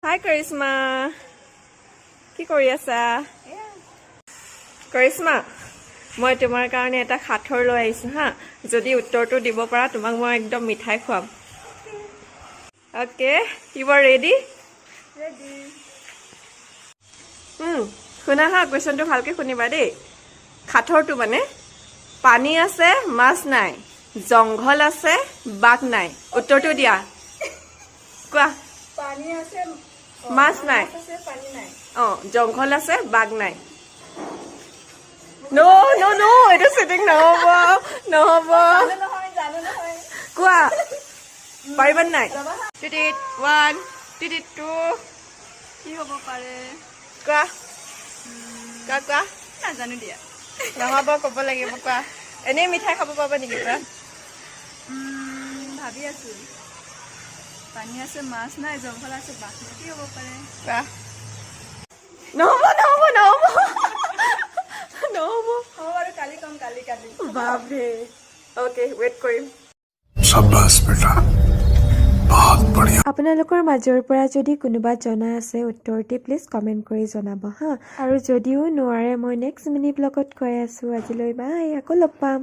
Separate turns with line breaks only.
হাই কৰিশ্মা কি কৰি আছা কৰিশ্মা মই তোমাৰ কাৰণে এটা সাঁথৰ লৈ আহিছো হা যদি উত্তৰটো দিব পাৰা তোমাক মই একদম মিঠাই খুৱাম ওকে ইউ আৰ ৰেডি শুনা হা কোৱেশ্যনটো ভালকে শুনিবা দেই সাঁথৰটো মানে পানী আছে মাছ নাই জংঘল আছে বাঘ নাই উত্তৰটো দিয়া কোৱা
পানী আছে
মাছ নাই
পানী নাই
জংঘল আছে বাঘ নাই নো নো নো এইটো চিটিং নহ'ব নহ'ব
জানো নহয়
কোৱা পাৰিবা নাই টিটিট 1 টিটিট 2
কি হ'ব পাৰে
কোৱা কোৱা কোৱা
নাজানো দিয়া
নহ'ব ক'ব লাগিব কোৱা এনেই মিঠাই খাব পাবা নেকি কোৱা
ভাবি আছো পানী আছে মাছ নাই জংঘল আছে বাঘ নাই কি হ'ব পাৰে
কোৱা নহ'ব নহ'ব নহ'ব নহ'ব
হ'ব বাৰু কালি কম কালি
বাপৰে অ'কে ৱেইট কৰিম
शाबाश बेटा बहुत बढ़िया
আপোনালোকৰ মাজৰ পৰা যদি কোনোবা জনা আছে উত্তৰটি প্লিজ কমেণ্ট কৰি জনাব হা আৰু যদিও নোৱাৰে মই নেক্সট মিনি ব্লগত কৈ আছোঁ আজিলৈ বাই আকৌ লগ পাম